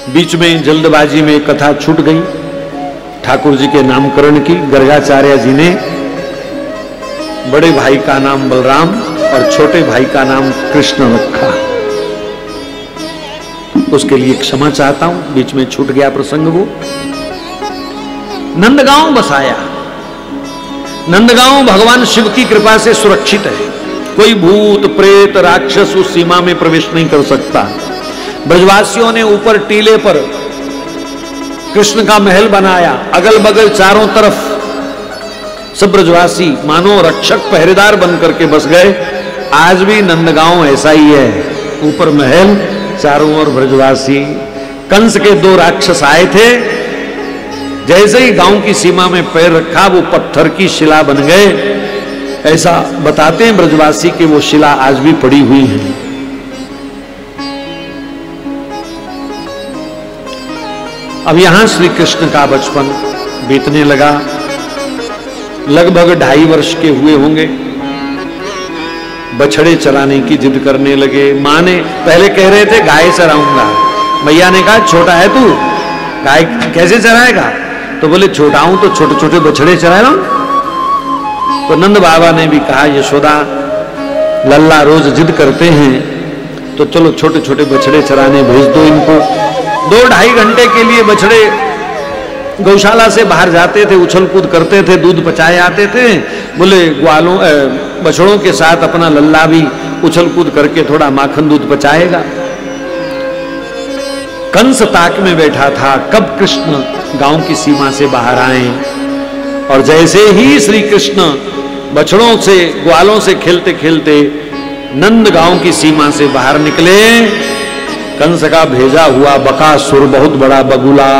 बीच में जल्दबाजी में कथा छूट गई ठाकुर जी के नामकरण की। गर्गाचार्य जी ने बड़े भाई का नाम बलराम और छोटे भाई का नाम कृष्ण रखा। उसके लिए क्षमा चाहता हूं, बीच में छूट गया प्रसंग। वो नंदगांव बसाया। नंदगांव भगवान शिव की कृपा से सुरक्षित है। कोई भूत प्रेत राक्षस उस सीमा में प्रवेश नहीं कर सकता। ब्रजवासियों ने ऊपर टीले पर कृष्ण का महल बनाया। अगल बगल चारों तरफ सब ब्रजवासी मानो रक्षक पहरेदार बन करके बस गए। आज भी नंदगांव ऐसा ही है, ऊपर महल, चारों ओर ब्रजवासी। कंस के 2 राक्षस आए थे, जैसे ही गांव की सीमा में पैर रखा वो पत्थर की शिला बन गए। ऐसा बताते हैं ब्रजवासी कि वो शिला आज भी पड़ी हुई है। अब यहां श्री कृष्ण का बचपन बीतने लगा। लगभग 2.5 वर्ष के हुए होंगे। बछड़े चराने की जिद करने लगे। मां ने पहले कह रहे थे गाय चराऊंगा, मैया ने कहा छोटा है तू, गाय कैसे चराएगा? तो बोले छोटा हूं तो छोटे छोटे बछड़े चरा रहा हूं। तो नंद बाबा ने भी कहा यशोदा लल्ला रोज जिद करते हैं तो चलो छोटे छोटे बछड़े चराने भेज दो इनको। 2-2.5 घंटे के लिए बछड़े गौशाला से बाहर जाते थे, उछल कूद करते थे, दूध पचाए आते थे। बोले ग्वालों बछड़ों के साथ अपना लल्ला भी उछल कूद करके थोड़ा माखन दूध पचाएगा। कंस ताक में बैठा था कब कृष्ण गांव की सीमा से बाहर आए। और जैसे ही श्री कृष्ण बछड़ों से ग्वालों से खेलते खेलते नंद गांव की सीमा से बाहर निकले, कंस का भेजा हुआ बकासुर बहुत बड़ा बगुला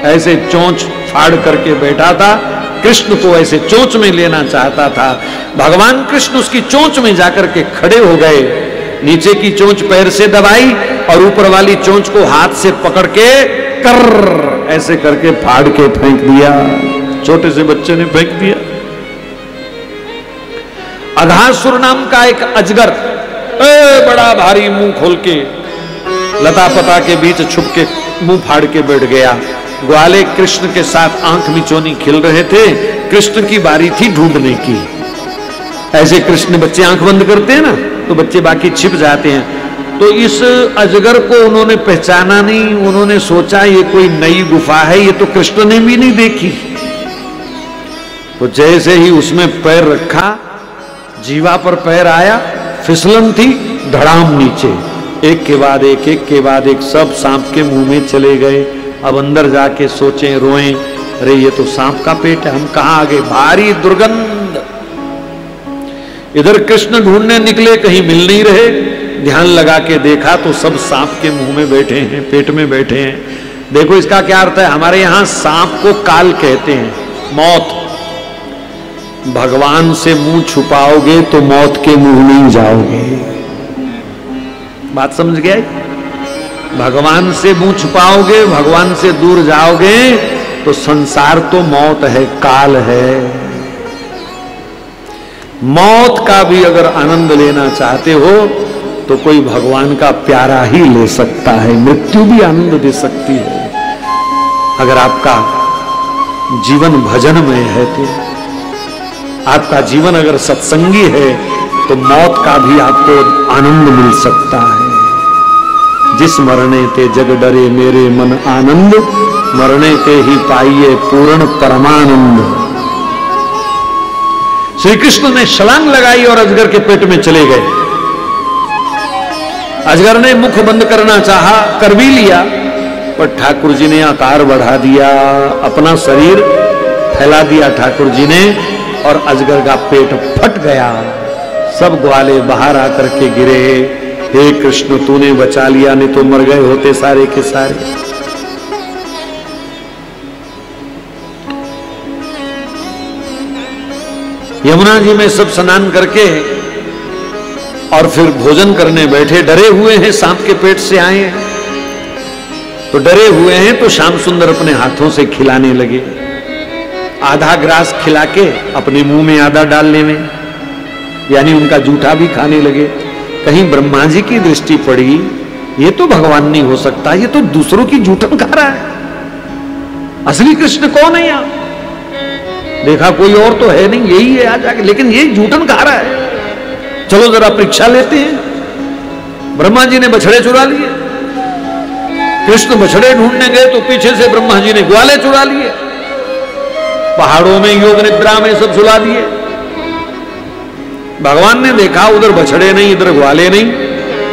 ऐसे चोंच फाड़ करके बैठा था। कृष्ण को ऐसे चोंच में लेना चाहता था। भगवान कृष्ण उसकी चोंच में जाकर के खड़े हो गए। नीचे की चोंच पैर से दबाई और ऊपर वाली चोंच को हाथ से पकड़ के कर ऐसे करके फाड़ के फेंक दिया। छोटे से बच्चे ने फेंक दिया। अघासुर नाम का एक अजगर बड़ा भारी मुंह खोल के लता पता के बीच छुप के मुंह फाड़ के बैठ गया। ग्वाले कृष्ण के साथ आंख मिचौनी खेल रहे थे। कृष्ण की बारी थी ढूंढने की। ऐसे कृष्ण बच्चे आंख बंद करते हैं ना तो बच्चे बाकी छिप जाते हैं। तो इस अजगर को उन्होंने पहचाना नहीं। उन्होंने सोचा ये कोई नई गुफा है, ये तो कृष्ण ने भी नहीं देखी। तो जैसे ही उसमें पैर रखा, जीवा पर पैर आया, फिसलन थी, धड़ाम नीचे। एक के बाद एक सब सांप के मुंह में चले गए। अब अंदर जाके सोचें रोएं, अरे ये तो सांप का पेट है, हम कहां आ गए, भारी दुर्गंध। इधर कृष्ण ढूंढने निकले, कहीं मिल नहीं रहे। ध्यान लगा के देखा तो सब सांप के मुंह में बैठे हैं, पेट में बैठे हैं। देखो इसका क्या अर्थ है। हमारे यहां सांप को काल कहते हैं, मौत। भगवान से मुंह छुपाओगे तो मौत के मुंह नहीं जाओगे। बात समझ गए? भगवान से मुंह छुपाओगे, भगवान से दूर जाओगे तो संसार तो मौत है, काल है। मौत का भी अगर आनंद लेना चाहते हो तो कोई भगवान का प्यारा ही ले सकता है। मृत्यु भी आनंद दे सकती है। अगर आपका जीवन भजनमय है तो, आपका जीवन अगर सत्संगी है तो मौत का भी आपको आनंद मिल सकता है। जिस मरने ते जग डरे मेरे मन आनंद, मरने ते ही पाइए पूर्ण परमानंद। श्री कृष्ण ने छलांग लगाई और अजगर के पेट में चले गए। अजगर ने मुख बंद करना चाहा, कर भी लिया, पर ठाकुर जी ने आकार बढ़ा दिया, अपना शरीर फैला दिया ठाकुर जी ने, और अजगर का पेट फट गया। सब ग्वाले बाहर आकर के गिरे, हे कृष्ण तूने बचा लिया, नहीं तो मर गए होते सारे के सारे। यमुना जी में सब स्नान करके और फिर भोजन करने बैठे। डरे हुए हैं, सांप के पेट से आए हैं तो डरे हुए हैं। तो श्याम सुंदर अपने हाथों से खिलाने लगे। आधा ग्रास खिला के अपने मुंह में आधा डालने में, यानी उनका जूठा भी खाने लगे। कहीं ब्रह्मा जी की दृष्टि पड़ी ये तो भगवान नहीं हो सकता, ये तो दूसरों की जूठन खा रहा है, असली कृष्ण कौन है यहाँ? देखा कोई और तो है नहीं, यही है आज आके, लेकिन ये जूठन खा रहा है। चलो जरा परीक्षा लेते हैं। ब्रह्मा जी ने बछड़े चुरा लिए, कृष्ण बछड़े ढूंढने गए तो पीछे से ब्रह्मा जी ने ग्वाले चुरा लिए, पहाड़ों में योग निद्रा में सब सुला दिए। भगवान ने देखा उधर बछड़े नहीं, इधर ग्वाले नहीं,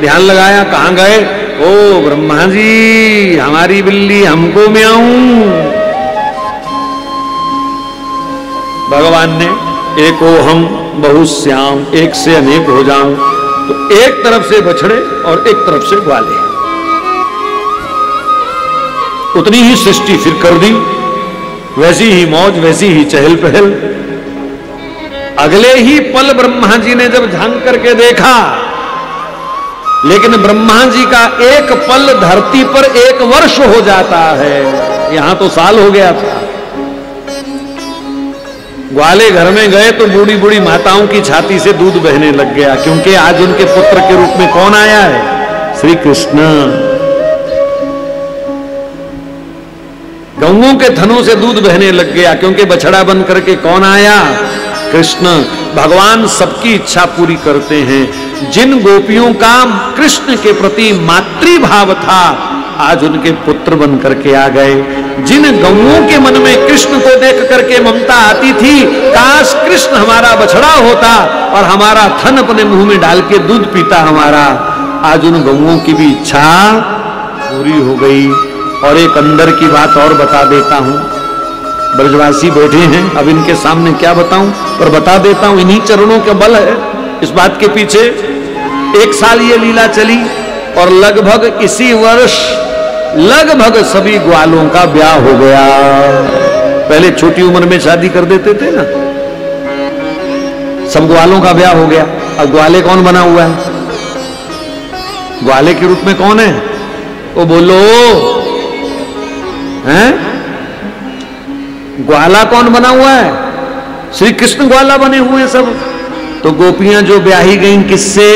ध्यान लगाया, कहां गए? ओ ब्रह्मा जी, हमारी बिल्ली हमको म्याऊं। भगवान ने एको हम बहुश्याम, एक से अनेक हो जाऊं, तो एक तरफ से बछड़े और एक तरफ से ग्वाले, उतनी ही सृष्टि फिर कर दी, वैसी ही मौज, वैसी ही चहल पहल। अगले ही पल ब्रह्मा जी ने जब झांक करके देखा, लेकिन ब्रह्मा जी का एक पल धरती पर 1 वर्ष हो जाता है, यहां तो साल हो गया था। ग्वाले घर में गए तो बूढ़ी बूढ़ी माताओं की छाती से दूध बहने लग गया, क्योंकि आज उनके पुत्र के रूप में कौन आया है? श्री कृष्ण। गौओं के थनों से दूध बहने लग गया, क्योंकि बछड़ा बन करके कौन आया? कृष्ण। भगवान सबकी इच्छा पूरी करते हैं। जिन गोपियों का कृष्ण के प्रति मातृभाव था, आज उनके पुत्र बन करके आ गए। जिन गौओं के मन में कृष्ण को देख करके ममता आती थी, काश कृष्ण हमारा बछड़ा होता और हमारा थन अपने मुंह में डाल के दूध पीता हमारा, आज उन गौओं की भी इच्छा पूरी हो गई। और एक अंदर की बात और बता देता हूं, ब्रजवासी बैठे हैं, अब इनके सामने क्या बताऊं, पर बता देता हूं, इन्हीं चरणों के बल है इस बात के पीछे। 1 साल ये लीला चली और लगभग इसी वर्ष लगभग सभी ग्वालों का ब्याह हो गया। पहले छोटी उम्र में शादी कर देते थे ना, सब ग्वालों का ब्याह हो गया। अब ग्वाले कौन बना हुआ है? ग्वाले के रूप में कौन है? वो बोलो हैं? ग्वाला कौन बना हुआ है? श्री कृष्ण ग्वाला बने हुए हैं सब। तो गोपियां जो ब्याही गईं किससे?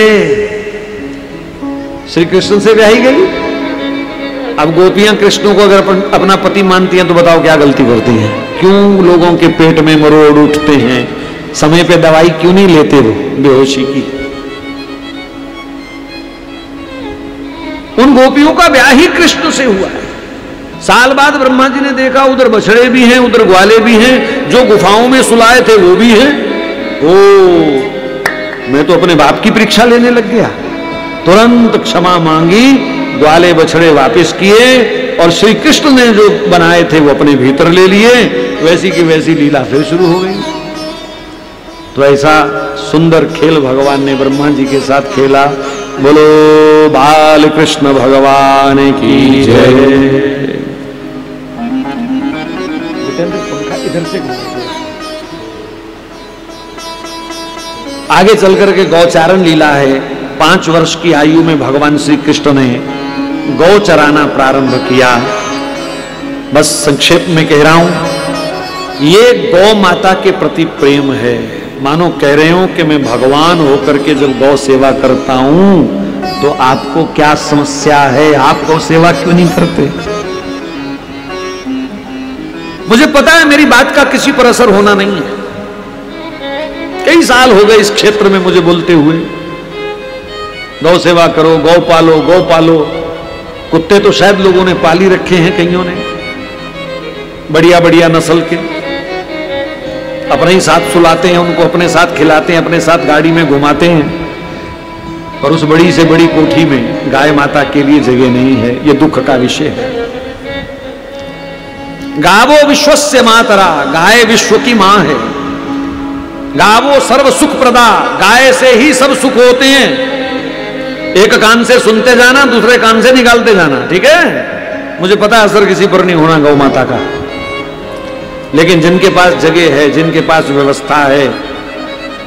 श्री कृष्ण से ब्याही गई। अब गोपियां कृष्ण को अगर अपना पति मानती हैं तो बताओ क्या गलती करती हैं? क्यों लोगों के पेट में मरोड़ उठते हैं? समय पे दवाई क्यों नहीं लेते वो बेहोशी की? उन गोपियों का ब्याह ही कृष्ण से हुआ है। साल बाद ब्रह्मा जी ने देखा उधर बछड़े भी हैं, उधर ग्वाले भी हैं, जो गुफाओं में सुलाए थे वो भी हैं। ओ, मैं तो अपने बाप की परीक्षा लेने लग गया। तुरंत क्षमा मांगी, ग्वाले बछड़े वापस किए और श्री कृष्ण ने जो बनाए थे वो अपने भीतर ले लिए। वैसी की वैसी लीला फिर शुरू हो गई। तो ऐसा सुंदर खेल भगवान ने ब्रह्मा जी के साथ खेला। बोलो बाल कृष्ण भगवान की जय। इधर से आगे चल करके गौचारण लीला है। 5 वर्ष की आयु में भगवान श्री कृष्ण ने गौ चराना प्रारंभ किया। बस संक्षेप में कह रहा हूं, ये गौ माता के प्रति प्रेम है। मानो कह रहे हो कि मैं भगवान होकर के जब गौ सेवा करता हूं तो आपको क्या समस्या है? आप गौ सेवा क्यों नहीं करते? मुझे पता है मेरी बात का किसी पर असर होना नहीं है। कई साल हो गए इस क्षेत्र में मुझे बोलते हुए, गौ सेवा करो, गौ पालो, गौ पालो। कुत्ते तो शायद लोगों ने पाली रखे हैं, कईयों ने बढ़िया बढ़िया नस्ल के, अपने ही साथ सुलाते हैं, उनको अपने साथ खिलाते हैं, अपने साथ गाड़ी में घुमाते हैं। और उस बड़ी से बड़ी कोठी में गाय माता के लिए जगह नहीं है। यह दुख का विषय है। गावो विश्वस्य मातरा, गाय विश्व की मां है। गावो सर्व सुख प्रदा, गाय से ही सब सुख होते हैं। एक कान से सुनते जाना, दूसरे कान से निकालते जाना, ठीक है? मुझे पता है असर किसी पर नहीं होना गौ माता का, लेकिन जिनके पास जगह है, जिनके पास व्यवस्था है,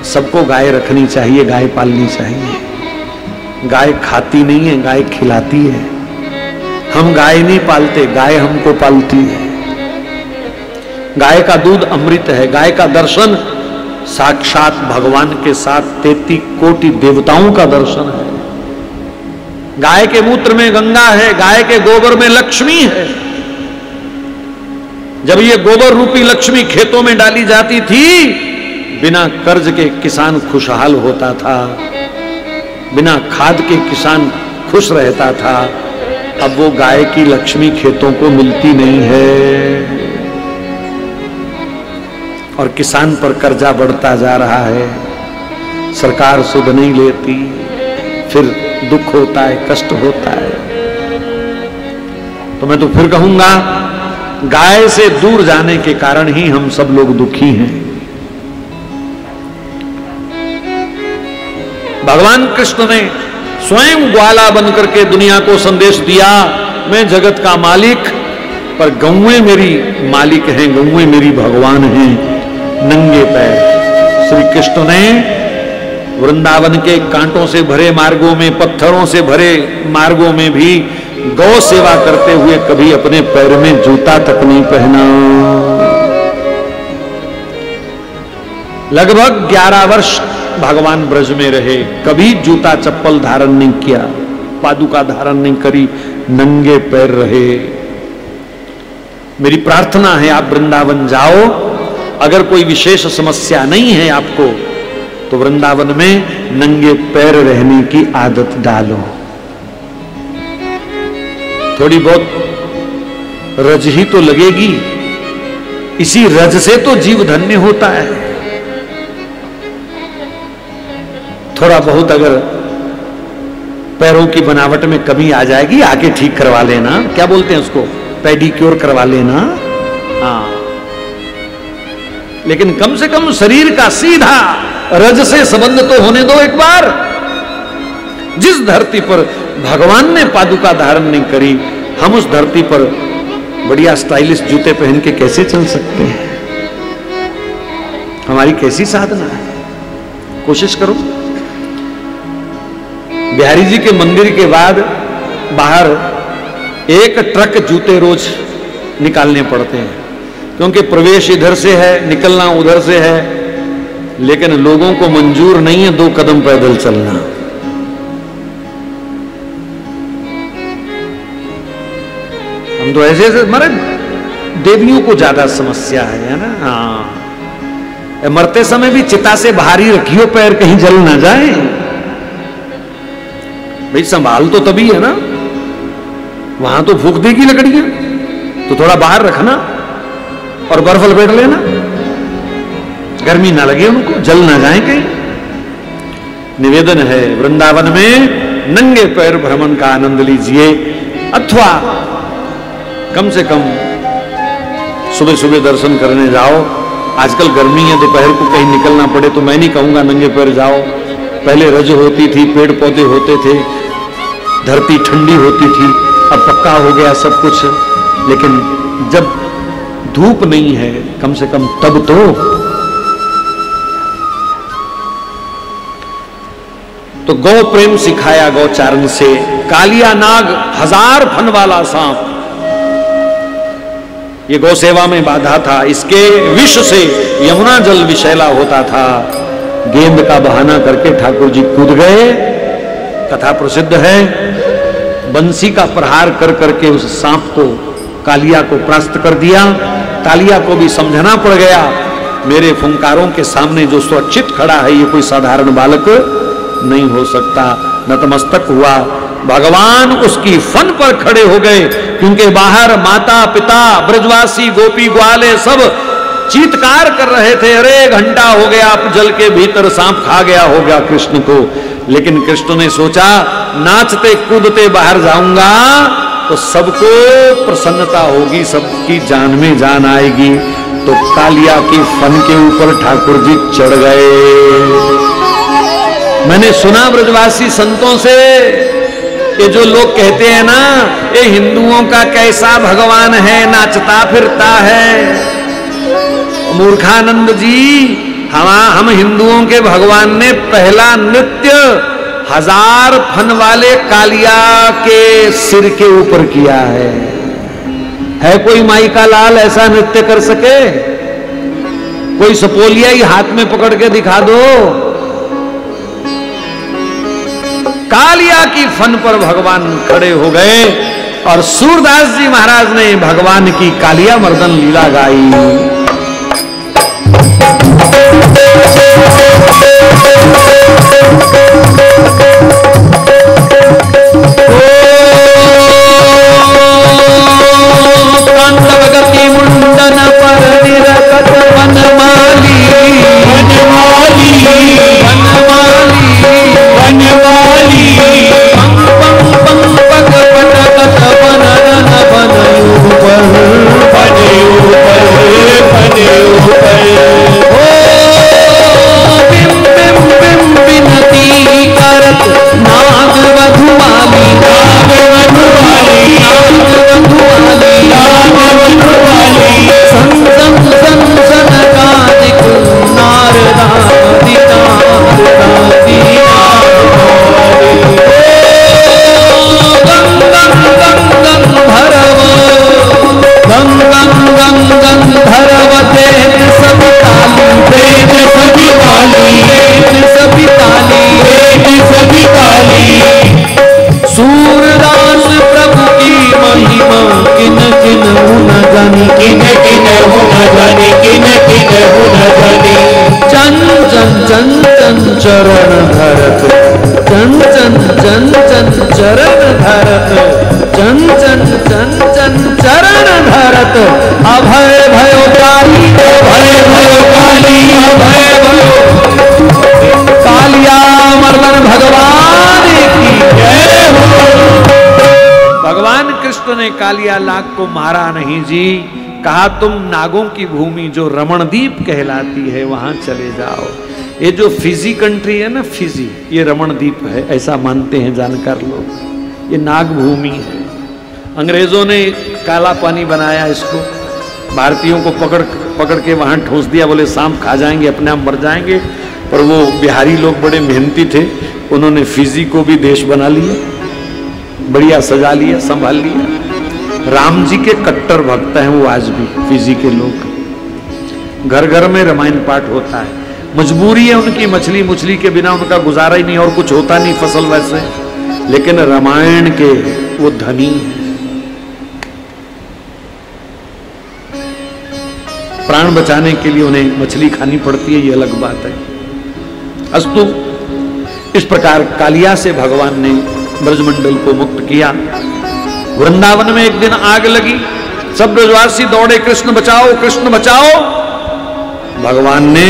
सबको गाय रखनी चाहिए, गाय पालनी चाहिए। गाय खाती नहीं है, गाय खिलाती है। हम गाय नहीं पालते, गाय हमको पालती है। गाय का दूध अमृत है। गाय का दर्शन साक्षात भगवान के साथ 33 कोटि देवताओं का दर्शन है। गाय के मूत्र में गंगा है, गाय के गोबर में लक्ष्मी है। जब ये गोबर रूपी लक्ष्मी खेतों में डाली जाती थी, बिना कर्ज के किसान खुशहाल होता था, बिना खाद के किसान खुश रहता था। अब वो गाय की लक्ष्मी खेतों को मिलती नहीं है और किसान पर कर्जा बढ़ता जा रहा है, सरकार सुध नहीं लेती, फिर दुख होता है, कष्ट होता है। तो मैं तो फिर कहूंगा, गाय से दूर जाने के कारण ही हम सब लोग दुखी हैं। भगवान कृष्ण ने स्वयं ग्वाला बनकर के दुनिया को संदेश दिया, मैं जगत का मालिक, पर गौएं मेरी मालिक हैं, गौएं मेरी भगवान हैं। नंगे पैर श्री कृष्ण ने वृंदावन के कांटों से भरे मार्गों में, पत्थरों से भरे मार्गों में भी गौ सेवा करते हुए कभी अपने पैर में जूता तक नहीं पहना। लगभग 11 वर्ष भगवान ब्रज में रहे, कभी जूता चप्पल धारण नहीं किया, पादुका धारण नहीं करी, नंगे पैर रहे। मेरी प्रार्थना है आप वृंदावन जाओ, अगर कोई विशेष समस्या नहीं है आपको, तो वृंदावन में नंगे पैर रहने की आदत डालो। थोड़ी बहुत रज ही तो लगेगी, इसी रज से तो जीव धन्य होता है। थोड़ा बहुत अगर पैरों की बनावट में कमी आ जाएगी, आके ठीक करवा लेना, क्या बोलते हैं उसको, पेडिक्योर करवा लेना। हाँ, लेकिन कम से कम शरीर का सीधा रज से संबंध तो होने दो एक बार। जिस धरती पर भगवान ने पादुका धारण नहीं करी, हम उस धरती पर बढ़िया स्टाइलिश जूते पहन के कैसे चल सकते हैं? हमारी कैसी साधना है? कोशिश करो। बिहारी जी के मंदिर के बाद बाहर एक ट्रक जूते रोज निकालने पड़ते हैं, क्योंकि प्रवेश इधर से है, निकलना उधर से है, लेकिन लोगों को मंजूर नहीं है 2 कदम पैदल चलना। हम तो ऐसे ऐसे मरे, देवियों को ज्यादा समस्या है ना। हाँ, मरते समय भी चिता से बाहर ही रखियो, पैर कहीं जल ना जाए। भाई संभाल तो तभी है ना, वहां तो फूक देगी लकड़ियां, तो थोड़ा बाहर रखना और बर्फ लपेट लेना, गर्मी ना लगे उनको, जल ना जाए कहीं। निवेदन है, वृंदावन में नंगे पैर भ्रमण का आनंद लीजिए, अथवा कम से कम सुबह सुबह दर्शन करने जाओ। आजकल गर्मी है, दोपहर को कहीं निकलना पड़े तो मैं नहीं कहूंगा नंगे पैर जाओ। पहले रज होती थी, पेड़ पौधे होते थे, धरती ठंडी होती थी, अब पक्का हो गया सब कुछ, लेकिन जब धूप नहीं है कम से कम तब तो गौ प्रेम सिखाया गौचारण से। कालिया नाग 1000 फन वाला सांप ये गौ सेवा में बाधा था, इसके विष से यमुना जल विषैला होता था। गेंद का बहाना करके ठाकुर जी कूद गए, कथा प्रसिद्ध है। बंसी का प्रहार कर करके उस सांप को, कालिया को परास्त कर दिया। कालिया को भी समझना पड़ गया, मेरे फुंकारों के सामने जो सुरक्षित खड़ा है ये कोई साधारण बालक नहीं हो सकता। नतमस्तक हुआ, भगवान उसकी फन पर खड़े हो गए, क्योंकि बाहर माता पिता ब्रजवासी गोपी ग्वाले सब चीत्कार कर रहे थे, अरे घंटा हो गया, जल के भीतर सांप खा गया होगा कृष्ण को। लेकिन कृष्ण ने सोचा, नाचते कूदते बाहर जाऊंगा तो सबको प्रसन्नता होगी, सबकी जान में जान आएगी। तो कालिया की फन के ऊपर ठाकुर जी चढ़ गए। मैंने सुना ब्रजवासी संतों से, ये जो लोग कहते हैं ना, ये हिंदुओं का कैसा भगवान है, नाचता फिरता है। मूर्खानंद जी, हम हिंदुओं के भगवान ने पहला नृत्य 1000 फन वाले कालिया के सिर के ऊपर किया है कोई माई का लाल ऐसा नृत्य कर सके? कोई सपोलिया ही हाथ में पकड़ के दिखा दो। कालिया की फन पर भगवान खड़े हो गए और सूरदास जी महाराज ने भगवान की कालिया मर्दन लीला गाई। कांडवगति मुंडन पर निरकत वनमाली वनमाली वनमाली वनमाली पंग पंग पग पटकत वनन बनयु पर बनयु पर बनयु पर बिम बिम बिम बिनती करत नाग वधुवाली नाग वधुवाली नाग वधुवाली नाग वधुवाली संसन संसन कानिक नारदादी नारदादी गंग गंग गंग भरव गंग गंग गंग भरव तेज सभी ताली तेज सभी ताली तेज सभी ताली तेज सभी ताली सूरदास प्रभु की महिमा किन किन न जानी किन किन न जानी किन किन न जानी चन चन चन चन चरण धरत चन चन चन चन चरण धरत चन चन चन चन चरण धरत अभय भयो काली अभय भयो काली अभय भयो कालिया मर्दन भगवान की जय हो। भगवान कृष्ण ने कालिया लाग को मारा नहीं जी, कहा तुम नागों की भूमि जो रमणदीप कहलाती है वहां चले जाओ। ये जो फिजी कंट्री है ना, फिजी, ये रमणदीप है ऐसा मानते हैं जानकार लोग। ये नाग भूमि है। अंग्रेजों ने काला पानी बनाया इसको, भारतीयों को पकड़ के वहां ठोस दिया, बोले सांप खा जाएंगे अपने आप मर जाएंगे। पर वो बिहारी लोग बड़े मेहनती थे, उन्होंने फिजी को भी देश बना लिया, बढ़िया सजा लिया, संभाल लिया। राम जी के कट्टर भक्त हैं वो आज भी फिजी के लोग। घर घर में रामायण पाठ होता है। मजबूरी है उनकी, मछली के बिना उनका गुजारा ही नहीं, और कुछ होता नहीं फसल वैसे, लेकिन रामायण के वो धनी हैं। प्राण बचाने के लिए उन्हें मछली खानी पड़ती है, ये अलग बात है। अस्तु, इस प्रकार कालिया से भगवान ने ब्रजमंडल को मुक्त किया। वृंदावन में एक दिन आग लगी, सब ब्रजवासी दौड़े, कृष्ण बचाओ कृष्ण बचाओ। भगवान ने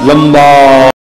लंबा